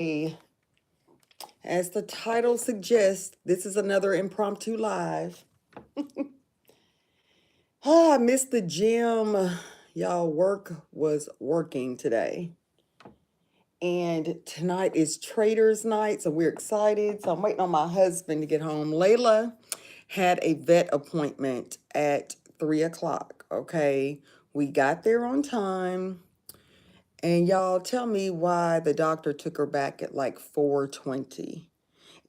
Hey, as the title suggests, this is another impromptu live. I missed the gym. Y'all, work was working today. And tonight is Traitors night, so we're excited. So I'm waiting on my husband to get home. Layla had a vet appointment at 3 o'clock, okay? We got there on time. And y'all, tell me why the doctor took her back at like 4:20.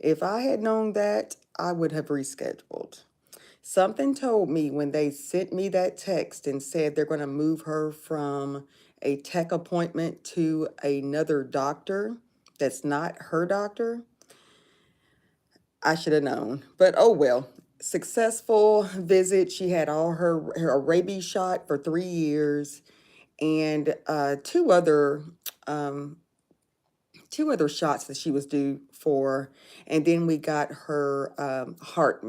If I had known that, I would have rescheduled. Something told me when they sent me that text and said they're going to move her from a tech appointment to another doctor that's not her doctor, I should have known. But oh well. Successful visit. She had all her rabies shot for 3 years and um, two other shots that she was due for, and then we got her heartworm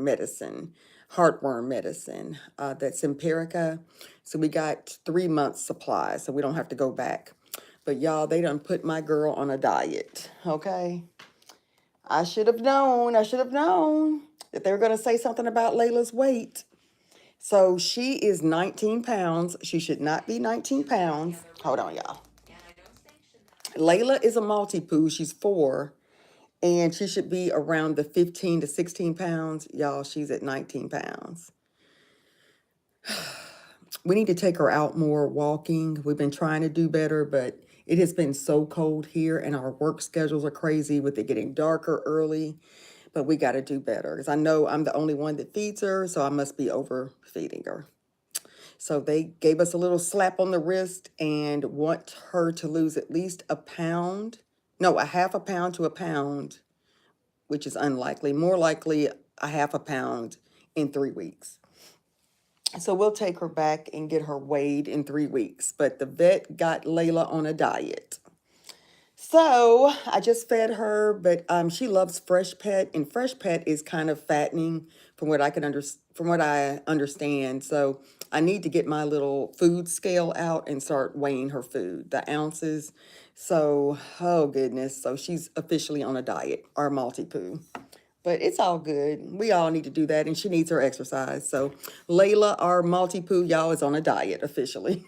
medicine, that's Empirica. So we got 3 months supply, so we don't have to go back. But y'all, they done put my girl on a diet, okay? I should have known that they were going to say something about Layla's weight. So she is 19 pounds. She should not be 19 pounds. Hold on, y'all. Layla is a multi-poo. She's 4, and she should be around the 15 to 16 pounds. Y'all, she's at 19 pounds. We need to take her out more walking. We've been trying to do better, but it has been so cold here, and our work schedules are crazy with it getting darker early. But we got to do better because I know I'm the only one that feeds her, so I must be overfeeding her. So they gave us a little slap on the wrist and want her to lose at least a pound. No, a half a pound to a pound, which is unlikely. More likely, a half a pound in 3 weeks. So we'll take her back and get her weighed in 3 weeks. But the vet got Layla on a diet. So I just fed her, but she loves Fresh Pet, and Fresh Pet is kind of fattening from what I understand. So I need to get my little food scale out and start weighing her food, the ounces. So, oh goodness, so she's officially on a diet, our multi-poo. But it's all good. We all need to do that, and she needs her exercise. So Layla, our multi-poo, y'all, is on a diet officially.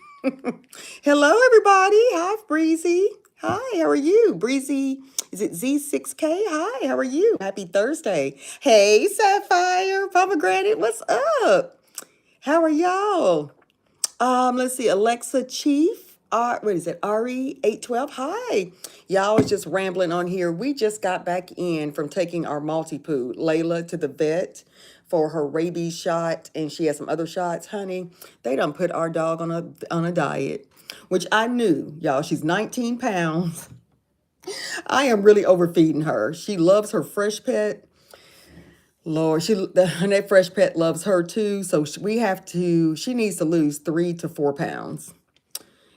Hello, everybody. Hi, Breezy. Hi, how are you? Breezy, is it Z6K? Hi, how are you? Happy Thursday. Hey, Sapphire, Pomegranate, what's up? How are y'all? Let's see, Alexa Chief, what is it, RE812? Hi. Y'all was just rambling on here. We just got back in from taking our multi-poo, Layla, to the vet for her rabies shot, and she has some other shots. Honey, they done put our dog on a diet, which I knew, y'all. She's 19 pounds. I am really overfeeding her. She loves her Fresh Pet. Lord, that Fresh Pet loves her too. So she needs to lose 3 to 4 pounds.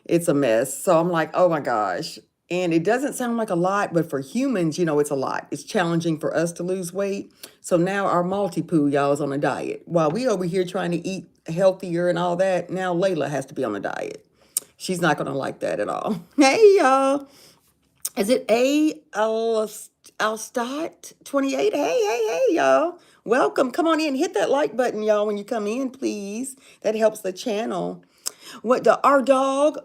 It's a mess. So I'm like, oh my gosh. And it doesn't sound like a lot, but for humans, it's a lot. It's challenging for us to lose weight. So now our multi-poo, y'all, is on a diet. While we over here trying to eat healthier and all that, now Layla has to be on a diet. She's not going to like that at all. Hey, y'all. Is it Alstott 28? Hey, y'all. Welcome. Come on in. Hit that like button, y'all, when you come in, please. That helps the channel. Our dog,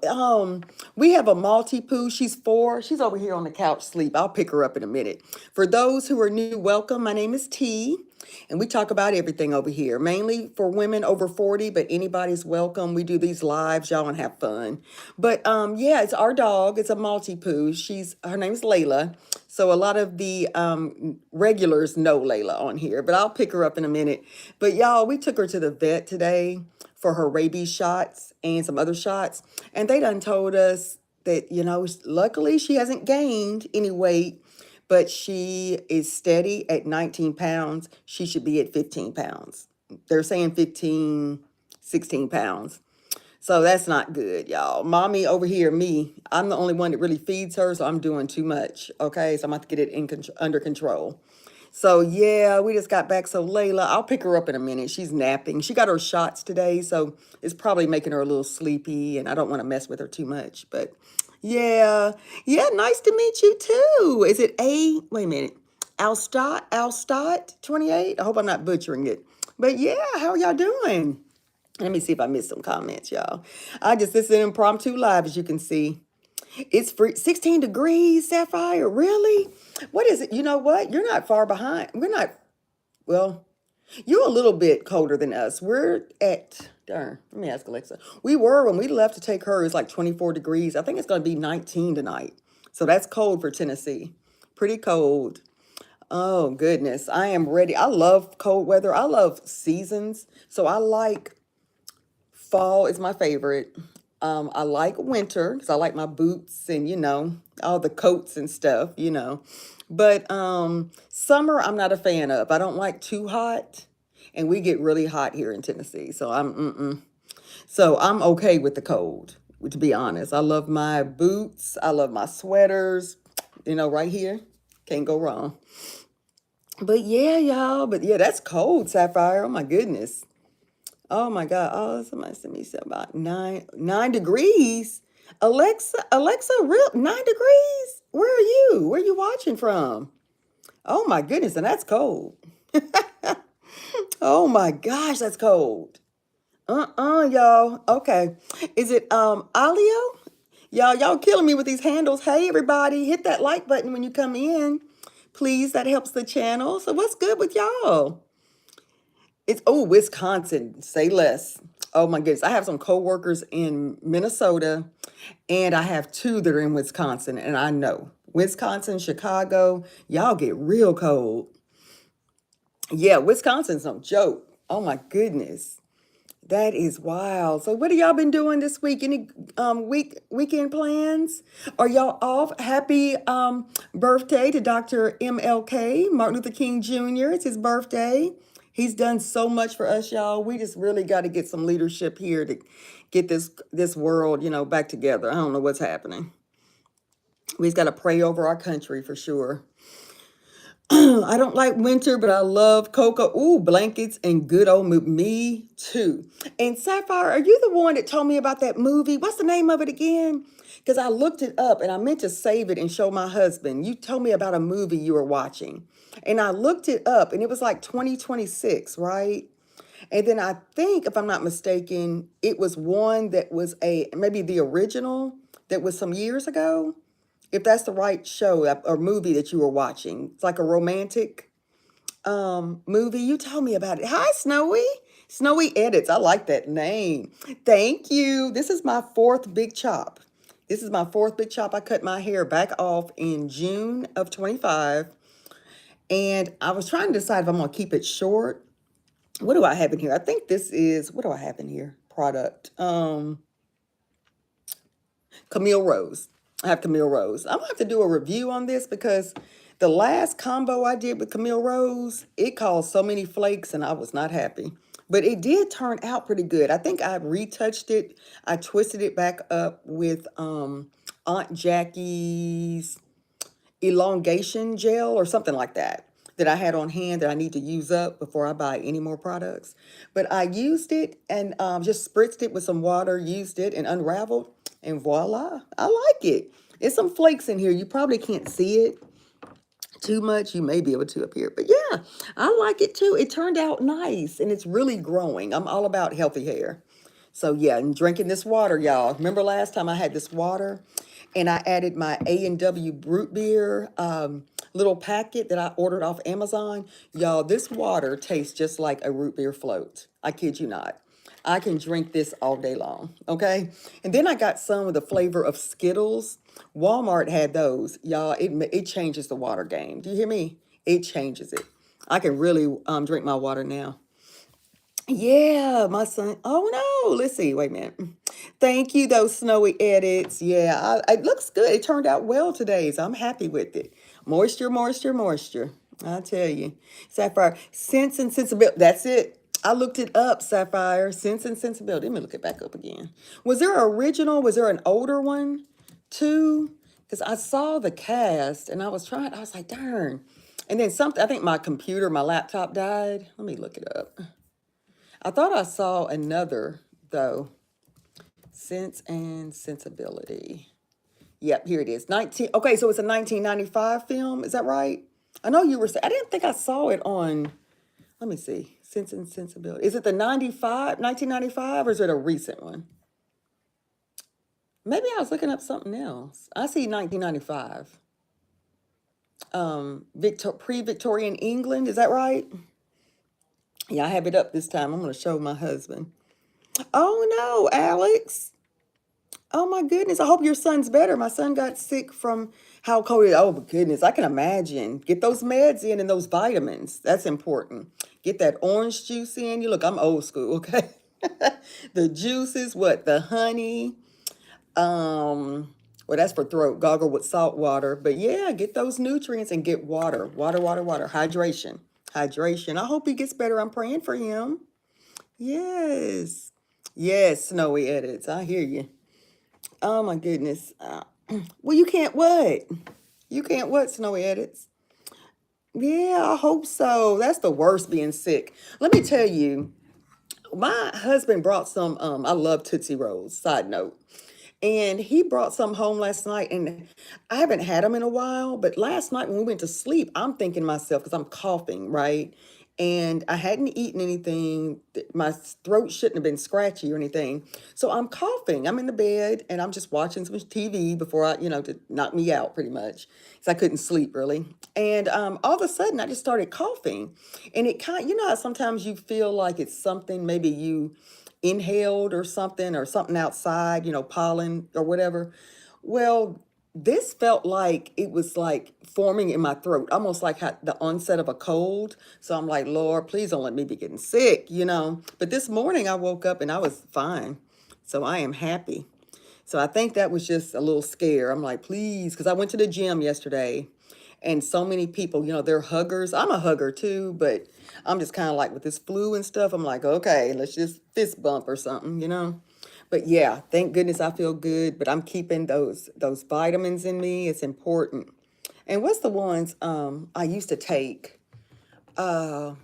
we have a multi-poo. She's 4. She's over here on the couch sleep. I'll pick her up in a minute. For those who are new, welcome. My name is T, and we talk about everything over here, mainly for women over 40, but anybody's welcome. We do these lives, y'all, and have fun. But yeah, it's our dog. It's a multi-poo. Her name's Layla. So a lot of the regulars know Layla on here, but I'll pick her up in a minute. But y'all, we took her to the vet today for her rabies shots and some other shots. And they done told us that, luckily she hasn't gained any weight, but she is steady at 19 pounds. She should be at 15 pounds. They're saying 15, 16 pounds. So that's not good, y'all. Mommy over here, I'm the only one that really feeds her, so I'm doing too much. Okay, so I'm going to have to get it under control. So yeah, we just got back. So Layla, I'll pick her up in a minute. She's napping. She got her shots today, so it's probably making her a little sleepy, and I don't want to mess with her too much. But yeah, yeah, nice to meet you too. Is it a wait a minute? Alstott 28? I hope I'm not butchering it. But yeah, how are y'all doing? Let me see if I missed some comments, y'all. This is an impromptu live, as you can see. It's free 16 degrees, Sapphire. Really? What is it? You know what? You're not far behind. We're not, well, you're a little bit colder than us. We're at, darn, let me ask Alexa. We were, when we left to take her, it's like 24 degrees. I think it's going to be 19 tonight. So that's cold for Tennessee. Pretty cold. Oh, goodness. I am ready. I love cold weather. I love seasons. So I like fall is my favorite. I like winter because I like my boots and, all the coats and stuff. But summer, I'm not a fan of. I don't like too hot. And we get really hot here in Tennessee. So I'm okay with the cold, to be honest. I love my boots. I love my sweaters, right here. Can't go wrong. But yeah, y'all. But yeah, that's cold, Sapphire. Oh my goodness. Oh my God. Oh, somebody sent me something about nine degrees. Alexa, real 9 degrees? Where are you? Where are you watching from? Oh my goodness, and that's cold. Oh my gosh, that's cold. Y'all. Okay. Is it Alio? Y'all killing me with these handles. Hey everybody, hit that like button when you come in. Please, that helps the channel. So what's good with y'all? It's Wisconsin. Say less. Oh my goodness. I have some coworkers in Minnesota and I have two that are in Wisconsin, and I know Wisconsin, Chicago, y'all get real cold. Yeah, Wisconsin's no joke. Oh my goodness. That is wild. So what have y'all been doing this week? Any weekend plans? Are y'all off? Happy birthday to Dr. MLK, Martin Luther King Jr. It's his birthday. He's done so much for us, y'all. We just really got to get some leadership here to get this world, back together. I don't know what's happening. We just got to pray over our country for sure. I don't like winter, but I love cocoa. Ooh, blankets and good old movie. Me too. And Sapphire, are you the one that told me about that movie? What's the name of it again? Because I looked it up and I meant to save it and show my husband. You told me about a movie you were watching. And I looked it up and it was like 2026, right? And then I think, if I'm not mistaken, it was one that was maybe the original that was some years ago. If that's the right show or movie that you were watching. It's like a romantic movie. You told me about it. Hi, Snowy. Snowy Edits. I like that name. Thank you. This is my fourth big chop. I cut my hair back off in June of 25. And I was trying to decide if I'm going to keep it short. What do I have in here? I think this is, what do I have in here? Product. Camille Rose. I have Camille Rose. I'm gonna have to do a review on this because the last combo I did with Camille Rose, it caused so many flakes and I was not happy. But it did turn out pretty good. I think I retouched it. I twisted it back up with Aunt Jackie's elongation gel or something like that I had on hand that I need to use up before I buy any more products. But I used it and just spritzed it with some water, used it and unraveled, and voila, I like it. There's some flakes in here. You probably can't see it too much. You may be able to up here, but yeah, I like it too. It turned out nice and it's really growing. I'm all about healthy hair. So yeah, and drinking this water, y'all. Remember last time I had this water and I added my A&W root beer little packet that I ordered off Amazon. Y'all, this water tastes just like a root beer float. I kid you not. I can drink this all day long, okay? And then I got some with the flavor of Skittles. Walmart had those. Y'all, it changes the water game. Do you hear me? It changes it. I can really drink my water now. Yeah, my son. Oh no, let's see. Wait a minute. Thank you, those Snowy Edits. Yeah, it looks good. It turned out well today, so I'm happy with it. Moisture, moisture, moisture. I tell you. Sapphire, Sense and Sensibility. That's it. I looked it up, Sapphire. Sense and Sensibility. Let me look it back up again. Was there an original? Was there an older one too? Because I saw the cast and I was like, darn. And then something, I think my laptop died. Let me look it up. I thought I saw another, though. Sense and Sensibility. Yep, here it is. 19. Okay, so it's a 1995 film. Is that right? I know you were saying, I didn't think I saw it on, let me see. Sense and Sensibility. Is it the 1995, or is it a recent one? Maybe I was looking up something else. I see 1995. Pre-Victorian England, is that right? Yeah, I have it up this time. I'm going to show my husband. Oh no, Alex. Oh my goodness. I hope your son's better. My son got sick from how cold it. Oh my goodness. I can imagine. Get those meds in and those vitamins. That's important. Get that orange juice in. You look, I'm old school, okay? The juices, what? The honey. Well, that's for throat. Gargle with salt water. But yeah, get those nutrients and get water. Water, water, water. Hydration. Hydration. I hope he gets better. I'm praying for him. Yes. Yes, Snowy Edits. I hear you. Oh my goodness. Well, you can't what? You can't what, Snowy Edits? Yeah, I hope so. That's the worst, being sick. Let me tell you, my husband brought some, I love Tootsie Rolls, side note. And he brought some home last night, and I haven't had them in a while. But last night when we went to sleep, I'm thinking to myself, because I'm coughing, right? And I hadn't eaten anything. My throat shouldn't have been scratchy or anything. So I'm coughing. I'm in the bed, and I'm just watching some TV before to knock me out pretty much. Because I couldn't sleep really. And all of a sudden, I just started coughing. And it how sometimes you feel like it's something, maybe you inhaled or something outside, pollen or whatever. Well, this felt like it was like forming in my throat, almost like the onset of a cold. So I'm like, Lord, please don't let me be getting sick. But this morning I woke up and I was fine. So I am happy. So I think that was just a little scare. I'm like, please, because I went to the gym yesterday and so many people, they're huggers. I'm a hugger too, but I'm just kind of like with this flu and stuff. I'm like, okay, let's just fist bump or something. But yeah, thank goodness I feel good, but I'm keeping those vitamins in me. It's important. And what's the ones I used to take? Uh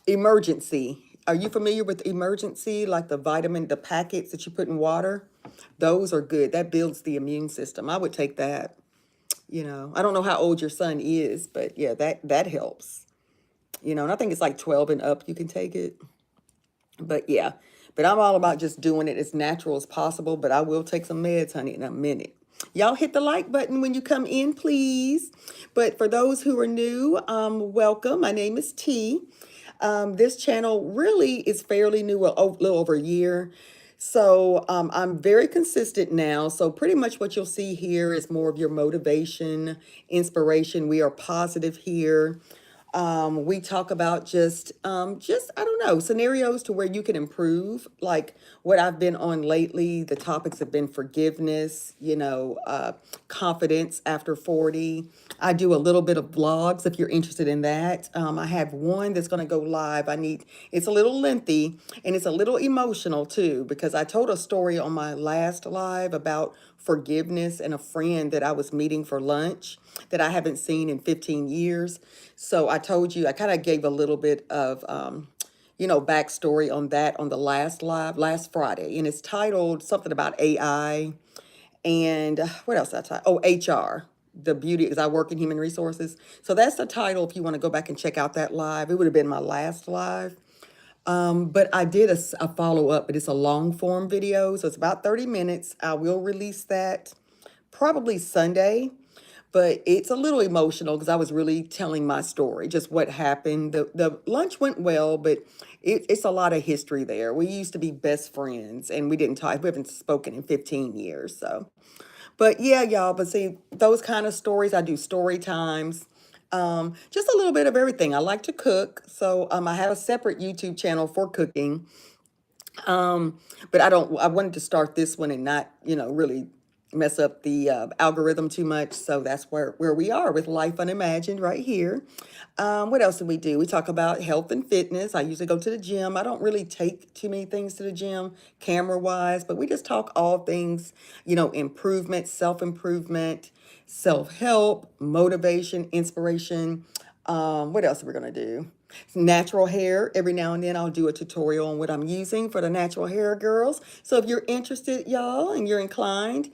Emergency. Are you familiar with Emergency? Like the packets that you put in water? Those are good. That builds the immune system. I would take that. I don't know how old your son is, but yeah, that helps. And I think it's like 12 and up you can take it. But yeah, but I'm all about just doing it as natural as possible, but I will take some meds, honey, in a minute. Y'all hit the like button when you come in, please. But for those who are new, welcome. My name is T. This channel really is fairly new, a little over a year. So I'm very consistent now. So pretty much what you'll see here is more of your motivation, inspiration. We are positive here. We talk about just I don't know, scenarios to where you can improve. Like what I've been on lately, the topics have been forgiveness, confidence after 40. I do a little bit of vlogs if you're interested in that. I have one that's going to go live. It's a little lengthy and it's a little emotional too, because I told a story on my last live about forgiveness and a friend that I was meeting for lunch that I haven't seen in 15 years. So I told you, I kind of gave a little bit of, backstory on that on the last live, last Friday. And it's titled something about AI and what else I titled? Oh, HR, the beauty, because I work in human resources. So that's the title if you want to go back and check out that live. It would have been my last live. But I did a follow-up, but it's a long form video. So it's about 30 minutes. I will release that probably Sunday, but it's a little emotional because I was really telling my story, just what happened. The lunch went well, but it's a lot of history there. We used to be best friends and we didn't talk, we haven't spoken in 15 years. So, but yeah, y'all, but see, those kind of stories, I do story times. Just a little bit of everything. I like to cook. So I have a separate YouTube channel for cooking. But I wanted to start this one and not, really mess up the algorithm too much. So that's where we are with Life Unimagined right here. What else do? We talk about health and fitness. I usually go to the gym. I don't really take too many things to the gym camera wise, but we just talk all things, improvement, self-improvement, self-help, motivation, inspiration, What else are we gonna do? Natural hair. Every now and then I'll do a tutorial on what I'm using for the natural hair girls. So if you're interested, y'all, and you're inclined,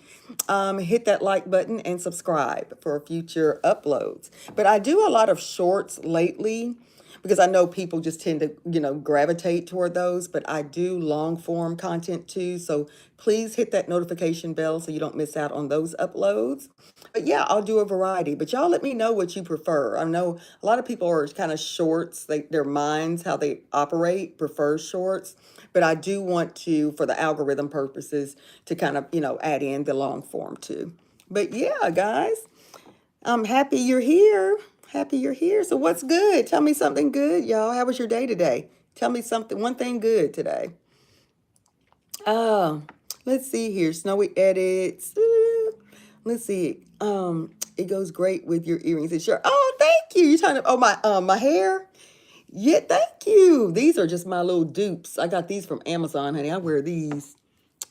hit that like button and subscribe for future uploads. But I do a lot of shorts lately because I know people just tend to, gravitate toward those, but I do long form content too. So please hit that notification bell so you don't miss out on those uploads. But yeah, I'll do a variety. But y'all let me know what you prefer. I know a lot of people are kind of shorts, their minds, how they operate, prefer shorts. But I do want to, for the algorithm purposes, to kind of, add in the long form too. But yeah, guys, I'm happy you're here. Happy you're here. So what's good? Tell me something good, y'all. How was your day today? Tell me something, one thing good today. Uh, let's see here. Snowy edits. Let's see. It goes great with your earrings. It's sure. Oh, thank you. You trying to? Oh, my hair. Yeah, thank you. These are just my little dupes. I got these from Amazon, honey. I wear these.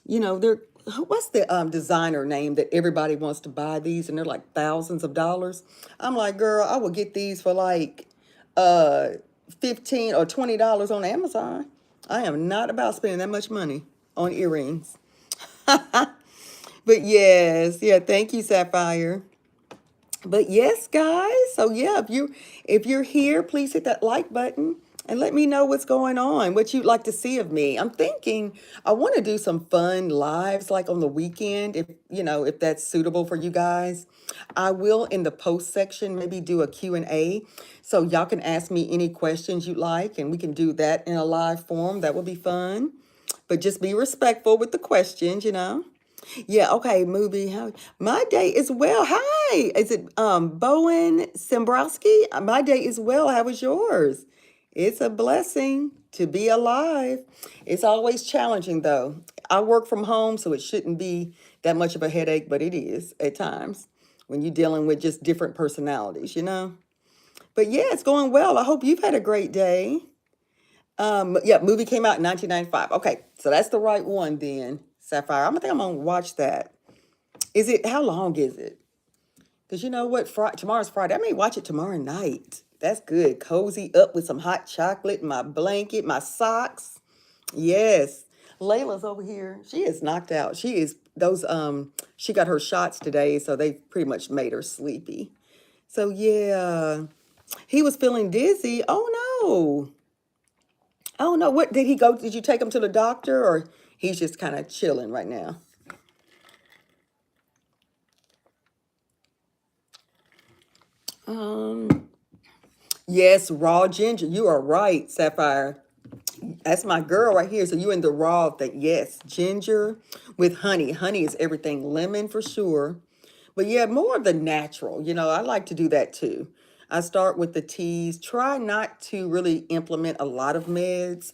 They're what's the designer name that everybody wants to buy these, and they're like thousands of dollars. I'm like, girl, I will get these for like uh 15 or $20 on Amazon. I am not about spending that much money on earrings. But yes, yeah, thank you, Sapphire. But yes, guys. So yeah, if you're here, please hit that like button and let me know what's going on, what you'd like to see of me. I'm thinking I want to do some fun lives like on the weekend if that's suitable for you guys. I will in the post section maybe do a Q&A so y'all can ask me any questions you'd like and we can do that in a live form. That would be fun. But just be respectful with the questions. Yeah, okay, movie. How my day is well. Hi. Is it Bowen Simbrowski? My day is well. How was yours? It's a blessing to be alive. It's always challenging though. I work from home, so it shouldn't be that much of a headache, but it is at times when you're dealing with just different personalities. But yeah, it's going well. I hope you've had a great day. Yeah, movie came out in 1995. Okay, so that's the right one then, Sapphire. I'm gonna watch that. How long is it? Because you know what, tomorrow's Friday. I may watch it tomorrow night. That's good. Cozy up with some hot chocolate, my blanket, my socks. Yes. Layla's over here. She is knocked out. She got her shots today, so they pretty much made her sleepy. So yeah. He was feeling dizzy. Oh no. Oh no, what did he go? Did you take him to the doctor or he's just kind of chilling right now? Um, yes, raw ginger. You are right, Sapphire. That's my girl right here. So you in the raw thing. Yes, ginger with honey. Honey is everything. Lemon for sure. But yeah, more of the natural. I like to do that too. I start with the teas. Try not to really implement a lot of meds.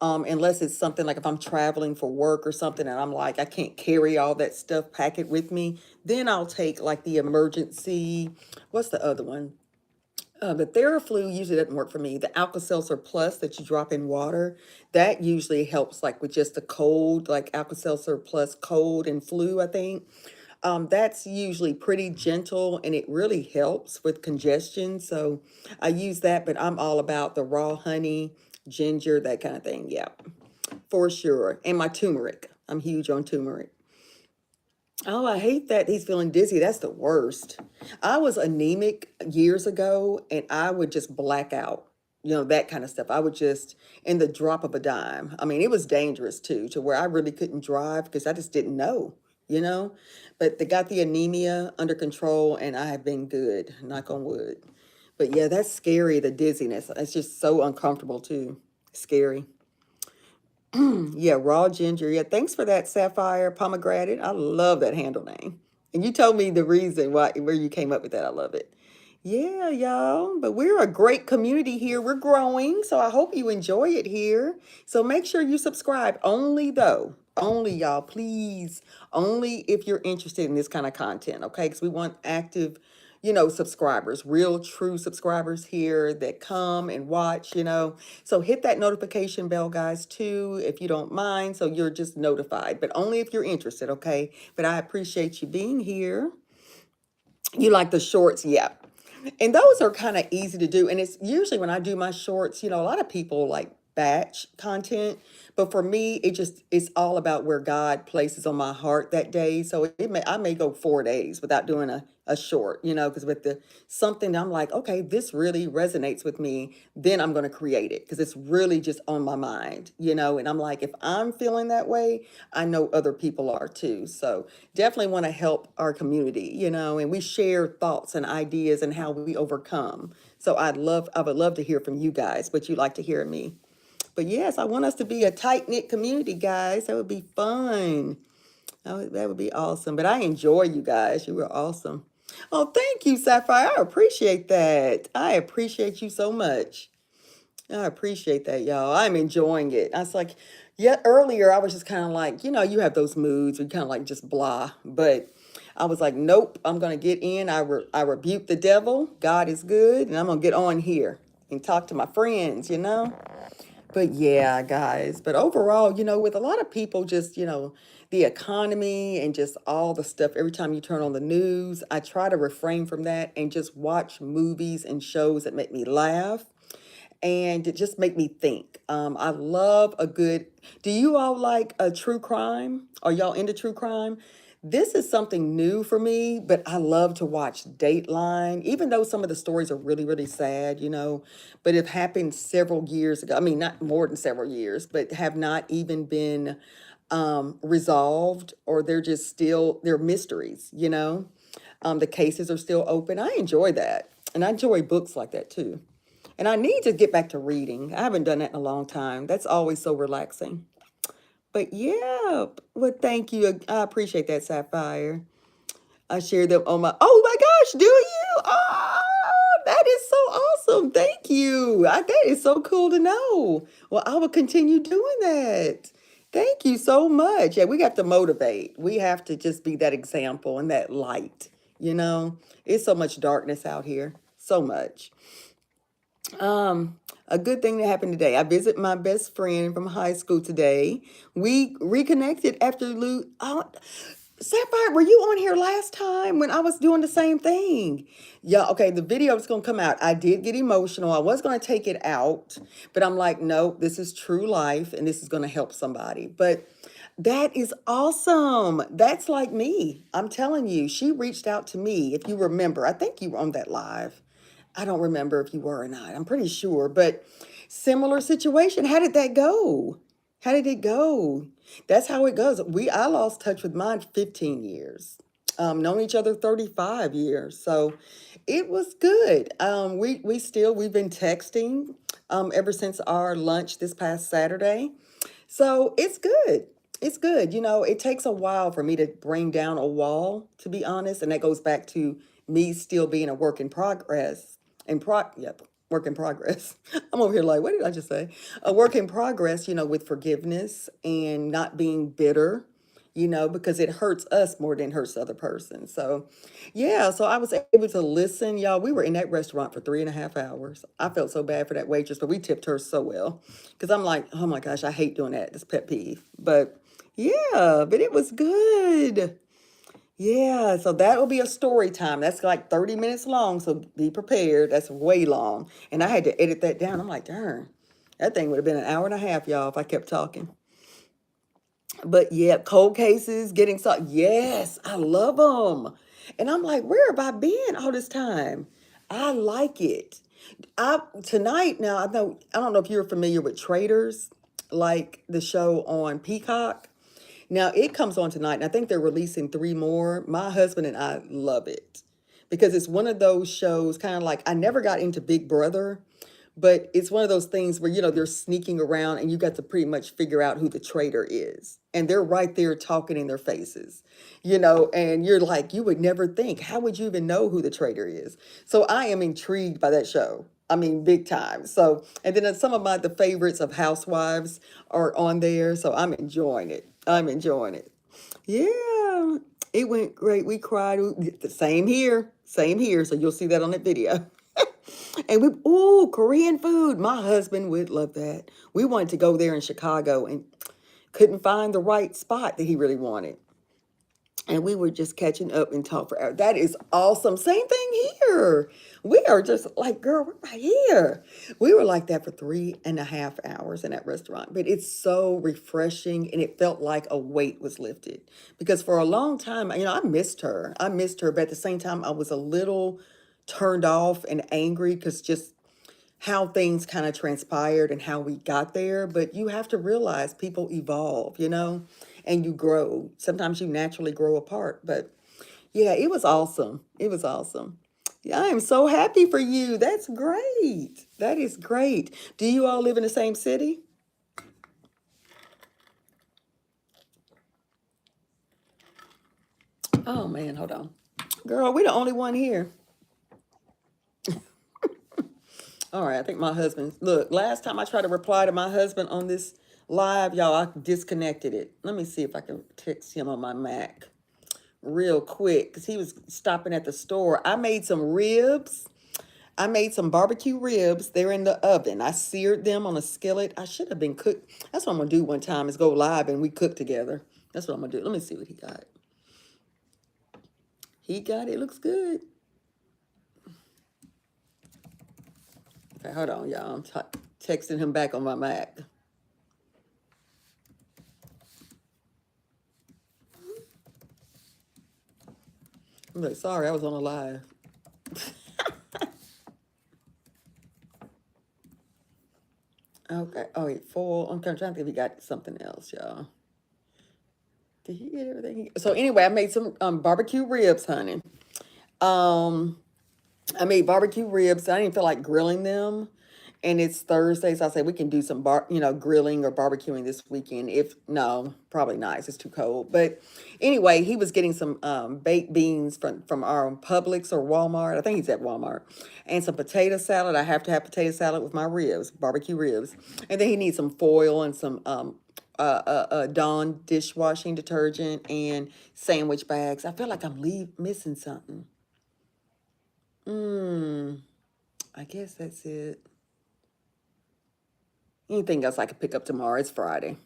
Unless it's something like if I'm traveling for work or something and I'm like, I can't carry all that stuff, pack it with me, then I'll take like the emergency, what's the other one? The Theraflu usually doesn't work for me. The Alka-Seltzer Plus that you drop in water, that usually helps like with just the cold, like Alka-Seltzer Plus cold and flu, I think. That's usually pretty gentle and it really helps with congestion. So I use that, but I'm all about the raw honey, ginger, that kind of thing. Yeah, for sure. And my turmeric. I'm huge on turmeric. Oh, I hate that he's feeling dizzy. That's the worst. I was anemic years ago and I would just black out, that kind of stuff. I would just, in the drop of a dime. I mean, it was dangerous too, to where I really couldn't drive because I just didn't know, you know? But they got the anemia under control and I have been good, knock on wood. But yeah, that's scary, the dizziness. It's just so uncomfortable too. Scary. Yeah, raw ginger. Yeah, thanks for that, Sapphire Pomegranate. I love that handle name. And you told me the reason where you came up with that. I love it. Yeah, y'all. But we're a great community here. We're growing, so I hope you enjoy it here. So make sure you subscribe. Only y'all, please. Only if you're interested in this kind of content, okay? Because we want active, subscribers, real true subscribers here that come and watch. So hit that notification bell, guys, too, if you don't mind. So you're just notified, but only if you're interested, okay? But I appreciate you being here. You like the shorts? Yeah. And those are kind of easy to do. And it's usually when I do my shorts, a lot of people like batch content. But for me, it's all about where God places on my heart that day. So I may go 4 days without doing a short, because with the something I'm like, okay, this really resonates with me, then I'm gonna create it because it's really just on my mind. And I'm like, if I'm feeling that way, I know other people are too. So definitely want to help our community, and we share thoughts and ideas and how we overcome. So I would love to hear from you guys, what you like to hear of me. But yes, I want us to be a tight knit community, guys. That would be fun. That would be awesome. But I enjoy you guys. You were awesome. Oh, thank you, Sapphire. I appreciate that. I appreciate you so much. I appreciate that, y'all. I'm enjoying it. I was like, yeah, earlier I was just kind of like, you have those moods, you kind of like just blah. But I was like, nope, I'm going to get in. I rebuke the devil. God is good. And I'm going to get on here and talk to my friends. But yeah, guys, but overall, with a lot of people, just, the economy and just all the stuff, every time you turn on the news, I try to refrain from that and just watch movies and shows that make me laugh and it just make me think. I love a good, do you all like a true crime? Are y'all into true crime? This is something new for me, but I love to watch Dateline, even though some of the stories are really, really sad, but it happened several years ago. I mean, not more than several years, but have not even been resolved, or they're just still, they're mysteries. The cases are still open. I enjoy that. And I enjoy books like that too. And I need to get back to reading. I haven't done that in a long time. That's always so relaxing. But yeah, well, thank you. I appreciate that, Sapphire. I share them on my. Oh my gosh, do you? Oh, that is so awesome. Thank you. That is so cool to know. Well, I will continue doing that. Thank you so much. Yeah, we have to motivate. We have to just be that example and that light. It's so much darkness out here. So much. A good thing that happened today. I visit my best friend from high school today. We reconnected after Sapphire, were you on here last time when I was doing the same thing? Yeah, okay, the video is gonna come out. I did get emotional. I was gonna take it out, but I'm like, no, this is true life and this is gonna help somebody. But that is awesome. That's like me. I'm telling you, she reached out to me. If you remember, I think you were on that live. I don't remember if you were or not. I'm pretty sure, but similar situation. How did that go? How did it go? That's how it goes. I lost touch with mine 15 years. Known each other 35 years. So it was good. We've been texting ever since our lunch this past Saturday. So it's good. It's good. It takes a while for me to bring down a wall, to be honest. And that goes back to me still being a work in progress. Yep, work in progress. I'm over here like, what did I just say? A work in progress, with forgiveness and not being bitter, because it hurts us more than it hurts the other person. So, yeah, so I was able to listen. Y'all, we were in that restaurant for 3.5 hours. I felt so bad for that waitress, but we tipped her so well. Because I'm like, oh my gosh, I hate doing that. This pet peeve. But yeah, but it was good. Yeah, so that will be a story time. That's like 30 minutes long, so be prepared. That's way long. And I had to edit that down. I'm like, darn, that thing would have been an hour and a half, y'all, if I kept talking. But yeah, cold cases, getting so yes, I love them. And I'm like, where have I been all this time? I like it. Tonight now, I don't know if you're familiar with Traitors, like the show on Peacock. Now it comes on tonight, and I think they're releasing three more. My husband and I love it because it's one of those shows, kind of like I never got into Big Brother, but it's one of those things where they're sneaking around, and you got to pretty much figure out who the traitor is, and they're right there talking in their faces, and you're like, you would never think. How would you even know who the traitor is? So I am intrigued by that show. I mean, big time. So, and then some of the favorites of Housewives are on there. So I'm enjoying it. I'm enjoying it. Yeah, it went great. We cried. The same here. Same here. So you'll see that on that video. And Korean food. My husband would love that. We wanted to go there in Chicago and couldn't find the right spot that he really wanted. and we were just catching up and talk forever. That is awesome. Same thing here. We are just like, girl, we're right here. We were like that for 3.5 hours in that restaurant, but it's so refreshing, and it felt like a weight was lifted because for a long time, I missed her. I missed her, but at the same time, I was a little turned off and angry because just how things kind of transpired and how we got there. But you have to realize people evolve, and you grow. Sometimes you naturally grow apart. But yeah, it was awesome. It was awesome. Yeah, I am so happy for you. That's great. That is great. Do you all live in the same city? Oh man, hold on. Girl, we the only one here. All right, I think my husband. Look, last time I tried to reply to my husband on this live, y'all, I disconnected it. Let me see if I can text him on my Mac real quick because he was stopping at the store. I made some ribs. I made some barbecue ribs. They're in the oven. I seared them on a skillet. I should have been cooked. That's what I'm gonna do one time is go live and we cook together. That's what I'm gonna do. Let me see what he got. He got it. Looks good. Okay, hold on, y'all. I'm texting him back on my Mac. I'm like, sorry, I was on a live. Okay. Oh, wait, full. I'm trying to think if he got something else, y'all. Did he get everything? So anyway, I made some barbecue ribs, honey. Um, I made barbecue ribs. I didn't feel like grilling them. And it's Thursday, so I said we can do some grilling or barbecuing this weekend. If no, probably not. It's too cold. But anyway, he was getting some baked beans from our Publix or Walmart. I think he's at Walmart, and some potato salad. I have to have potato salad with my ribs, barbecue ribs, and then he needs some foil and some Dawn dishwashing detergent and sandwich bags. I feel like I'm missing something. Hmm. I guess that's it. Anything else I could pick up tomorrow? It's Friday.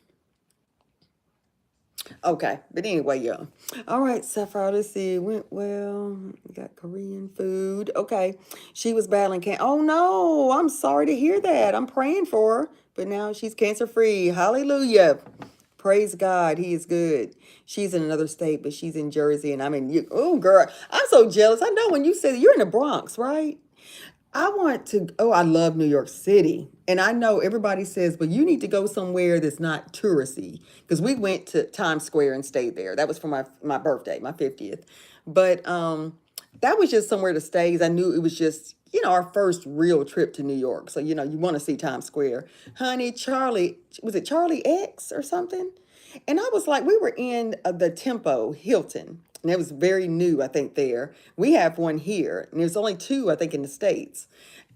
Okay, but anyway, yeah. All right, Sapphire, let's see. It went well. We got Korean food. Okay. She was battling cancer. Oh no, I'm sorry to hear that. I'm praying for her, but now she's cancer free. Hallelujah. Praise God. He is good. She's in another state, but she's in Jersey, and I'm in you. Oh, girl, I'm so jealous. I know when you said you're in the Bronx, right? I love New York City. And I know everybody says, but you need to go somewhere that's not touristy. Because we went to Times Square and stayed there. That was for my birthday, my 50th. But that was just somewhere to stay because I knew it was just, our first real trip to New York. So, you want to see Times Square. Honey, was it Charlie X or something? And I was like, we were in the Tempo Hilton, and it was very new, I think, there. We have one here, and there's only two, I think, in the States.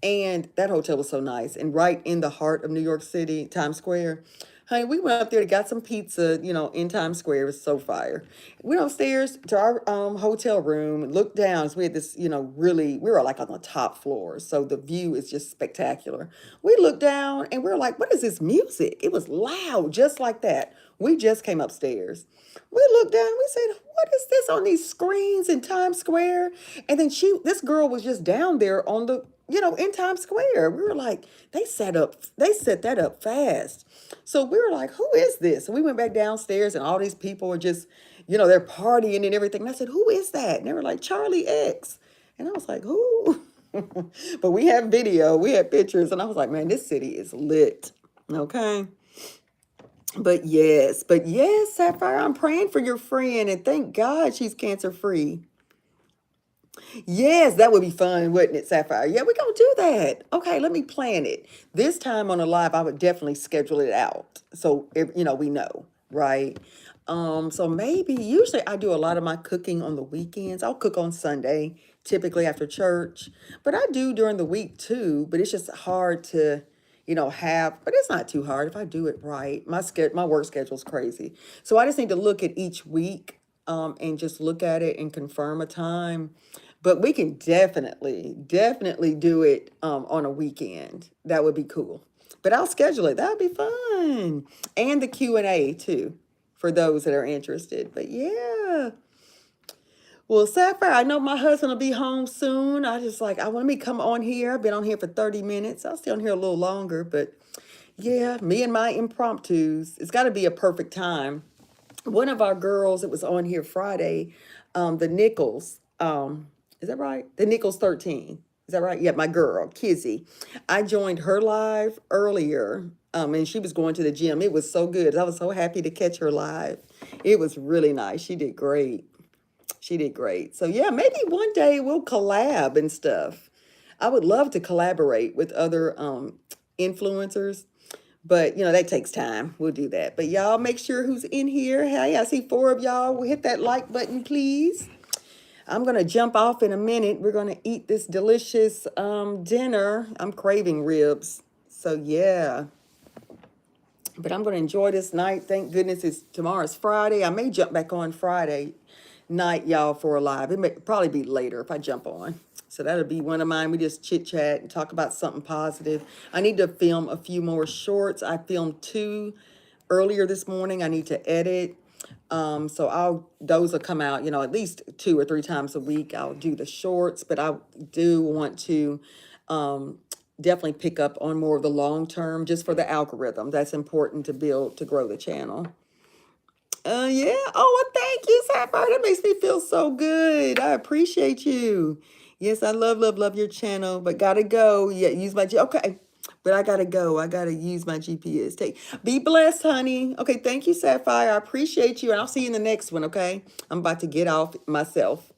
And that hotel was so nice, and right in the heart of New York City, Times Square. Honey, we went up there to got some pizza, in Times Square. It was so fire. We went upstairs to our hotel room, looked down. So we had this, we were like on the top floor. So the view is just spectacular. We looked down and we were like, what is this music? It was loud, just like that. We just came upstairs. We looked down, we said, what is this on these screens in Times Square? And then this girl was just down there on the, in Times Square. We were like, they set that up fast. So we were like, who is this? And we went back downstairs and all these people were just, they're partying and everything. And I said, who is that? And they were like, Charlie X. And I was like, who? But we have video, we had pictures. And I was like, man, this city is lit. Okay. But yes, Sapphire, I'm praying for your friend and thank God she's cancer free. Yes, that would be fun, wouldn't it, Sapphire? Yeah, we're gonna do that. Okay, let me plan it. This time on a live, I would definitely schedule it out. So we know, right? So maybe usually I do a lot of my cooking on the weekends. I'll cook on Sunday, typically after church. But I do during the week too, but it's just hard to, but it's not too hard if I do it right. My work schedule's crazy. So I just need to look at each week and just look at it and confirm a time. But we can definitely do it on a weekend. That would be cool. But I'll schedule it. That would be fun. And the Q&A too, for those that are interested. But yeah. Well, Sapphire, I know my husband will be home soon. I just like, I want me to come on here. I've been on here for 30 minutes. I'll stay on here a little longer, but yeah, me and my impromptus. It's got to be a perfect time. One of our girls that was on here Friday, the Nichols, is that right? The Nichols 13. Is that right? Yeah, my girl, Kizzy. I joined her live earlier, and she was going to the gym. It was so good. I was so happy to catch her live. It was really nice. She did great. She did great. So yeah, maybe one day we'll collab and stuff. I would love to collaborate with other influencers, but that takes time. We'll do that. But y'all make sure who's in here. Hey, I see 4 of y'all. Will hit that like button, please. I'm gonna jump off in a minute. We're gonna eat this delicious dinner. I'm craving ribs. So yeah. But I'm gonna enjoy this night. Thank goodness tomorrow's Friday. I may jump back on Friday night, y'all, for a live. It may probably be later if I jump on. So that'll be one of mine. We just chit chat and talk about something positive. I need to film a few more shorts. I filmed 2 earlier this morning. I need to edit. So those will come out, at least 2 or 3 times a week. I'll do the shorts, but I do want to definitely pick up on more of the long term just for the algorithm. That's important to grow the channel. Yeah. Oh, well, thank you, Sapphire. That makes me feel so good. I appreciate you. Yes, I love, love, love your channel, but gotta go. Yeah, use my okay. But I gotta go. I gotta use my GPS. Be blessed, honey. Okay, thank you, Sapphire. I appreciate you, and I'll see you in the next one. Okay, I'm about to get off myself.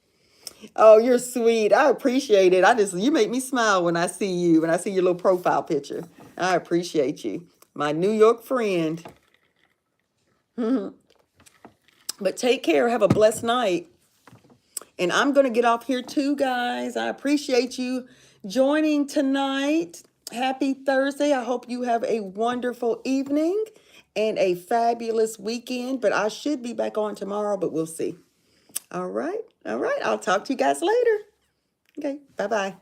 Oh, you're sweet. I appreciate it. You make me smile when I see you. When I see your little profile picture, I appreciate you, my New York friend. But take care. Have a blessed night. And I'm going to get off here too, guys. I appreciate you joining tonight. Happy Thursday. I hope you have a wonderful evening and a fabulous weekend. But I should be back on tomorrow, but we'll see. All right. All right. I'll talk to you guys later. Okay. Bye-bye.